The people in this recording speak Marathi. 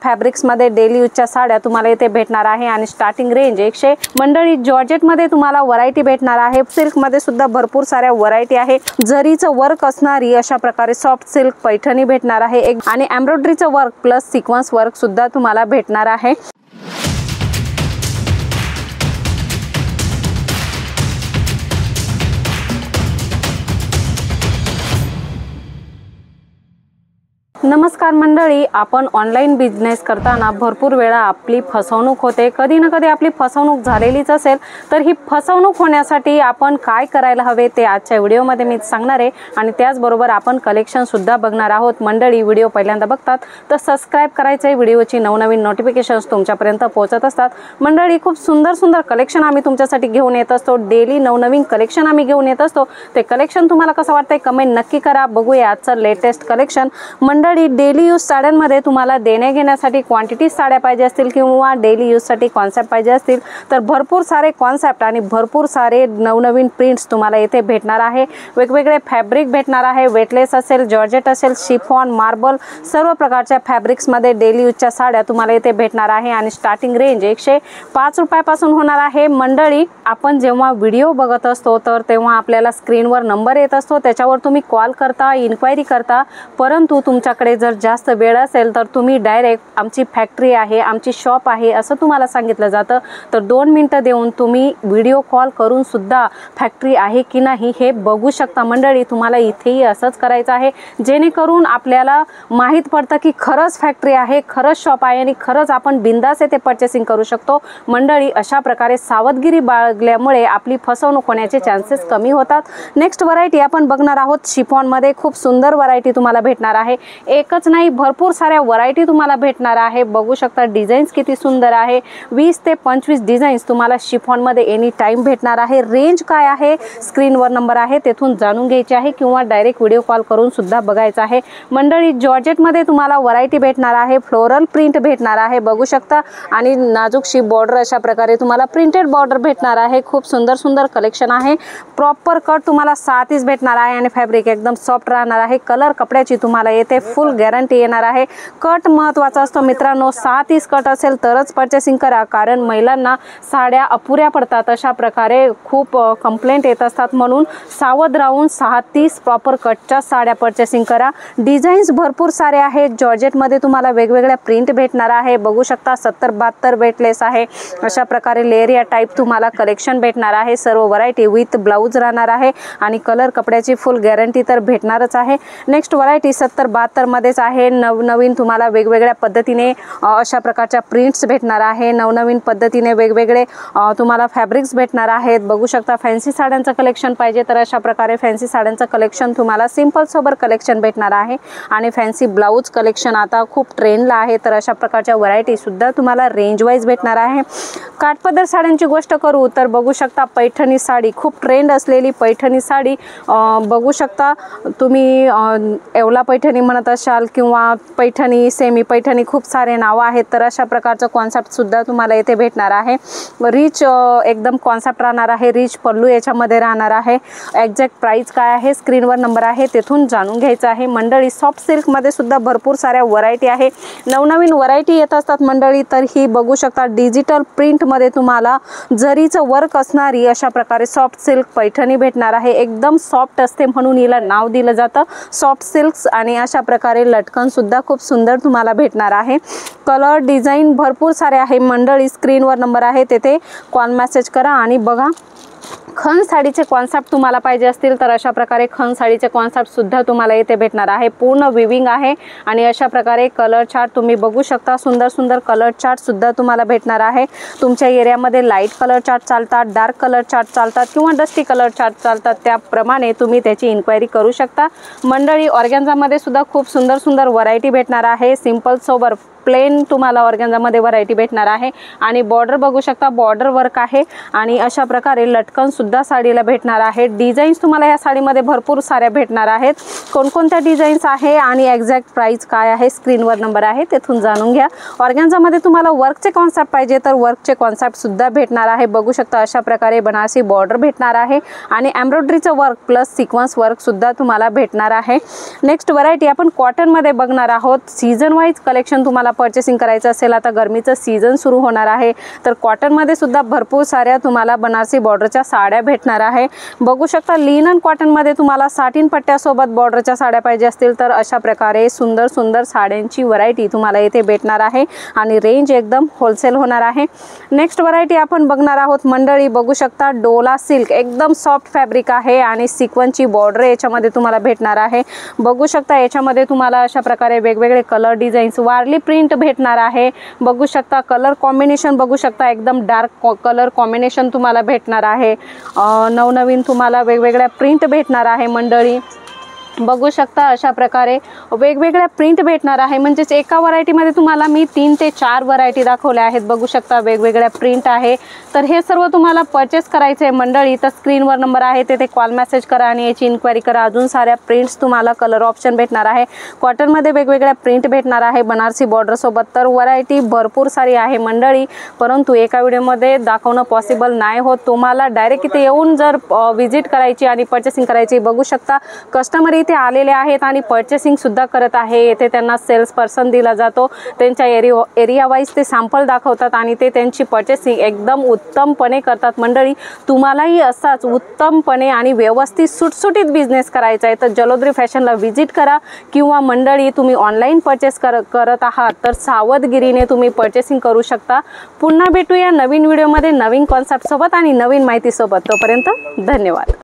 फॅब्रिक्स मध्ये डेली यूजच्या साड्या तुम्हाला इथे भेटणार आहे आणि स्टार्टिंग रेंज 100 मंडळी जॉर्जेट मध्ये तुम्हाला व्हरायटी भेटणार आहे। सिल्क मध्ये सुद्धा भरपूर साऱ्या व्हरायटी आहे। जरीचं वर्क असणारी अशा प्रकारे सॉफ्ट सिल्क पैठणी भेटणार आहे आणि एम्ब्रॉयडरीचं वर्क प्लस सिक्वेन्स वर्क सुद्धा तुम्हाला भेटणार आहे। नमस्कार मंडळी, आपण ऑनलाईन बिझनेस करताना भरपूर वेळा आपली फसवणूक होते। कधी ना कधी आपली फसवणूक झालेलीच असेल, तर ही फसवणूक होण्यासाठी आपण काय करायला हवे ते आजच्या व्हिडिओमध्ये मी सांगणार आहे आणि त्याचबरोबर आपण कलेक्शन सुद्धा बघणार आहोत। मंडळी, व्हिडिओ पहिल्यांदा बघतात तर सबस्क्राइब करायचे, व्हिडिओची नवनवीन नोटिफिकेशन्स तुमच्यापर्यंत पोहोचत असतात। मंडळी, खूप सुंदर सुंदर कलेक्शन आम्ही तुमच्यासाठी घेऊन येत असतो। डेली नवनवीन कलेक्शन आम्ही घेऊन येत असतो। ते कलेक्शन तुम्हाला कसं वाटतंय कमेंट नक्की करा। बघूया आजचं लेटेस्ट कलेक्शन। मंडळी, डेली यूज साड्यांमध्ये तुम्हाला देणे घेण्यासाठी क्वांटिटी साड्या पाहिजे असतील किंवा डेली यूज साठी कॉन्सेप्ट पाहिजे असतील तर भरपूर सारे कॉन्सेप्ट आणि भरपूर सारे नवनवीन प्रिंट्स तुम्हाला इथे भेटणार आहे। वेगवेगळे फॅब्रिक भेटणार आहे। वेटलेस असेल, जॉर्जेट असेल, शिफॉन, मार्बल सर्व प्रकारच्या फॅब्रिक्स मध्ये डेली यूजच्या साड्या तुम्हाला इथे भेटणार आहे आणि स्टार्टिंग रेंज 105 रुपयापासून होणार आहे। मंडळी, आपण जेव्हा व्हिडिओ बघत असतो तर तेव्हा आपल्याला स्क्रीनवर नंबर येत असतो, त्याच्यावर तुम्ही कॉल करता, इन्क्वायरी करता। परंतु तुमच्याकडे जर जास्त वेळ असेल तर तुम्ही डायरेक्ट आमची फॅक्टरी आहे, आमची शॉप आहे असं तुम्हाला सांगितलं जातं, तर 2 मिनिटं देऊन तुम्ही व्हिडिओ कॉल करून सुद्धा फॅक्टरी आहे की नाही हे बघू शकता। मंडळी, तुम्हाला इथेही असंच करायचं आहे, जेणेकरून आपल्याला माहीत पडतं की खरंच फॅक्टरी आहे, खरंच शॉप आहे आणि खरंच आपण बिंदास येथे पर्चेसिंग करू शकतो। मंडळी, अशा प्रकारे सावधगिरी बाळगल्यामुळे आपली फसवणूक होण्याचे चान्सेस कमी होतात। नेक्स्ट व्हरायटी आपण बघणार आहोत शिफॉन मध्ये। खूप सुंदर व्हरायटी तुम्हाला भेटणार आहे। एकच नाही, भरपूर साऱ्या व्हरायटी तुम्हाला भेटणार आहे। बघू शकता डिझाईन्स किती सुंदर आहे। 20 ते 25 डिझाईन्स तुम्हाला शिफॉन मध्ये एनी टाइम भेटणार आहे। रेंज काय आहे स्क्रीनवर नंबर आहे, तेथून जाणून घ्यायचे आहे किंवा डायरेक्ट व्हिडिओ कॉल करून सुद्धा बघायचं आहे। मंडळी, जॉर्जेट मध्ये तुम्हाला व्हरायटी भेटणार आहे। फ्लोरल प्रिंट भेटणार आहे, बघू शकता, आणि नाजूकशी बॉर्डर अशा प्रकारे तुम्हाला प्रिंटेड बॉर्डर भेटणार आहे। खूप सुंदर सुंदर कलेक्शन आहे। प्रॉपर कट तुम्हाला 6 भेटणार आहे आणि फॅब्रिक एकदम सॉफ्ट राहणार आहे। कलर कपड्याची तुम्हाला येथे फुल गॅरंटी येणार आहे। कट महत्त्वाचा असतो मित्रांनो, 6 कट असेल तरच पर्चेसिंग करा, कारण महिलांना साड्या अपुऱ्या पडतात अशा प्रकारे खूप कंप्लेंट येत असतात, म्हणून सावध राहून 6 प्रॉपर कटच्या साड्या पर्चेसिंग करा। डिझाईन्स भरपूर सारे आहेत। जॉर्जेट मध्ये तुम्हाला वेगवेगळ्या प्रिंट भेटणार आहे, बघू शकता 70-72 वेटलेस आहे। अशा प्रकारे लेअरिया टाइप तुम्हाला कलेक्शन भेटणार आहे। सर्व व्हरायटी विथ ब्लाउज राहणार आहे आणि कलर कपड्याची फुल गॅरंटी तर भेटणारच आहे। नेक्स्ट व्हरायटी 70-72 मध्येच आहे। नवनवीन तुम्हाला वेगवेगळ्या पद्धतीने अशा प्रकारच्या प्रिंट्स भेटणार आहे। नवनवीन पद्धतीने वेगवेगळे तुम्हाला फॅब्रिक्स भेटणार आहेत। बघू शकता फॅन्सी साड्यांचं कलेक्शन पाहिजे तर अशा प्रकारे फॅन्सी साड्यांचं कलेक्शन तुम्हाला सिंपल सोबर कलेक्शन भेटणार आहे आणि फॅन्सी ब्लाउज कलेक्शन आता खूप ट्रेंडला आहे, तर अशा प्रकारच्या व्हरायटी सुद्धा तुम्हाला रेंज वाईज भेटणार आहे। काठपदर साड्यांची गोष्ट करू तर बघू शकता पैठणी साडी, खूप ट्रेंड असलेली पैठणी साडी बघू शकता तुम्ही। येवला पैठणी म्हणत असाल किंवा पैठणी, सेमी पैठणी, खूप सारे नावं आहेत, तर अशा प्रकारचं कॉन्सेप्ट सुद्धा तुम्हाला इथे भेटणार आहे। रिच एकदम कॉन्सेप्ट राहणार आहे। रिच पल्लू याच्यामध्ये राहणार आहे। एक्झॅक्ट प्राइस काय आहे स्क्रीनवर नंबर आहे, तेथून जाणून घ्यायचं आहे। मंडळी, सॉफ्ट सिल्क मध्ये सुद्धा भरपूर साऱ्या व्हरायटी आहे। नवनवीन व्हरायटी येत असतात मंडळी, तर ही बघू शकता डिजिटल प्रिंट मध्ये तुम्हाला जरीचं वर्क असणारी अशा प्रकारे सॉफ्ट सिल्क पैठणी भेटणार आहे। एकदम सॉफ्ट असते म्हणून हिला नाव दिलं जातं सॉफ्ट सिल्क्स आणि अशा प्रकारे लटकन सुद्धा खूप सुंदर तुम्हाला भेटणार आहे। कलर डिझाईन भरपूर सारे आहे मंडळी। स्क्रीनवर नंबर आहे, तेथे कॉल मेसेज करा आणि बघा। खण साडीचे कॉन्सेप्ट तुम्हाला पाहिजे असतील तर अशा प्रकारे खण साडीचे कॉन्सेप्ट सुद्धा तुम्हाला इथे भेटणार आहे। पूर्ण विविंग आहे आणि अशा प्रकारे कलर चार्ट तुम्ही बघू शकता। सुंदर सुंदर कलर चार्ट सुद्धा तुम्हाला भेटणार आहे। तुमच्या एरियामध्ये लाईट कलर चार्ट चालतात, डार्क कलर चार्ट चालतात किंवा डस्टी कलर चार्ट चालतात, त्याप्रमाणे तुम्ही त्याची इन्क्वायरी करू शकता। मंडळी, ऑर्गॅन्झामध्ये सुद्धा खूप सुंदर सुंदर व्हरायटी भेटणार आहे। सिंपल सोबर प्लेन तुम्हाला ऑर्गॅन्झामध्ये व्हरायटी भेटणार आहे आणि बॉर्डर बघू शकता, बॉर्डर वर्क आहे आणि अशा प्रकारे लटकन लटकन सुद्धा साडीला भेटणार आहे। डिझाईन्स तुम्हाला या साडीमध्ये भरपूर साऱ्या भेटणार आहेत। कोणकोणत्या डिझाईन्स आहे आणि एक्झॅक्ट प्राइस काय आहे स्क्रीनवर नंबर आहे तेथून जाणून घ्या। ऑर्गॅन्झामध्ये तुम्हाला वर्कचे कॉन्सेप्ट पाहिजे तर वर्कचे कॉन्सेप्ट सुद्धा भेटणार आहे। बघू शकता अशा प्रकारे बनारसी बॉर्डर भेटणार आहे आणि एम्ब्रॉयडरीचं वर्क प्लस सिक्वेन्स वर्क सुद्धा तुम्हाला भेटणार आहे। नेक्स्ट व्हरायटी आपण कॉटन मध्ये बघणार आहोत। सीझन वाईज कलेक्शन तुम्हाला परचेसिंग करायचं असेल, आता गरमीचं सीझन सुरू होणार आहे तर कॉटन मध्ये सुद्धा भरपूर साऱ्या तुम्हाला बनारसी बॉर्डरच्या साड्या भेटणार आहे। बघू शकता लिनन कॉटन मध्ये तुम्हाला साटिन पट्ट्यासोबत बॉर्डरच्या साड्या पाहिजे असतील तर अशा प्रकारे सुंदर सुंदर साड्यांची व्हरायटी तुम्हाला इथे भेटणार आहे आणि रेंज एकदम होलसेल होणार आहे। नेक्स्ट व्हरायटी आपण बघणार आहोत मंडळी। बघू शकता डोला सिल्क एकदम सॉफ्ट फॅब्रिक आहे आणि सिक्वेन्सची बॉर्डर याच्यामध्ये तुम्हाला भेटणार आहे। बघू शकता याच्यामध्ये तुम्हाला अशा प्रकारे वेगवेगळे कलर डिझाईन्स वारली प्रिंट भेटणार आहे। बघू शकता कलर कॉम्बिनेशन बघू शकता एकदम डार्क कलर कॉम्बिनेशन तुम्हाला भेटणार आहे। नवनवीन तुम्हाला वेगवेगळ्या प्रिंट भेटणार आहे मंडळी। बघू शकता अशा प्रकारे वेगवेगळ्या प्रिंट भेटणार आहे। म्हणजेच एका व्हरायटीमध्ये तुम्हाला मी 3 ते 4 व्हरायटी दाखवल्या आहेत। बघू शकता वेगवेगळ्या प्रिंट आहे। तर हे सर्व तुम्हाला परचेस करायचे आहे मंडळी तर स्क्रीनवर नंबर आहे तेथे कॉल मेसेज करा आणि याची इन्क्वायरी करा। अजून साऱ्या प्रिंट्स तुम्हाला कलर ऑप्शन भेटणार आहे। कॉटनमध्ये वेगवेगळ्या प्रिंट भेटणार आहे बनारसी बॉर्डर सोबत। तर व्हरायटी भरपूर सारी आहे मंडळी, परंतु एका व्हिडिओमध्ये दाखवणं पॉसिबल नाही होत। तुम्हाला डायरेक्ट इथे येऊन जर व्हिजिट करायची आणि परचेसिंग करायची बघू शकता कस्टमर इथे आलेले आहेत आणि परचेसिंग सुद्धा करत आहे। येथे त्यांना सेल्स पर्सन दिला जातो, त्यांच्या एरिया वाईज ते सॅम्पल दाखवतात आणि ते त्यांची परचेसिंग एकदम उत्तमपणे करतात मंडळी। तुम्हालाही असाच उत्तमपणे आणि व्यवस्थित सुटसुटीत बिझनेस करायचा आहे तर जलोदरी फॅशनला व्हिजिट करा किंवा मंडळी तुम्ही ऑनलाईन परचेस करत आहात तर सावधगिरीने तुम्ही परचेसिंग करू शकता। पुन्हा भेटूया नवीन व्हिडिओमध्ये नवीन कॉन्सेप्ट सोबत आणि नवीन माहिती सोबत। तोपर्यंत धन्यवाद।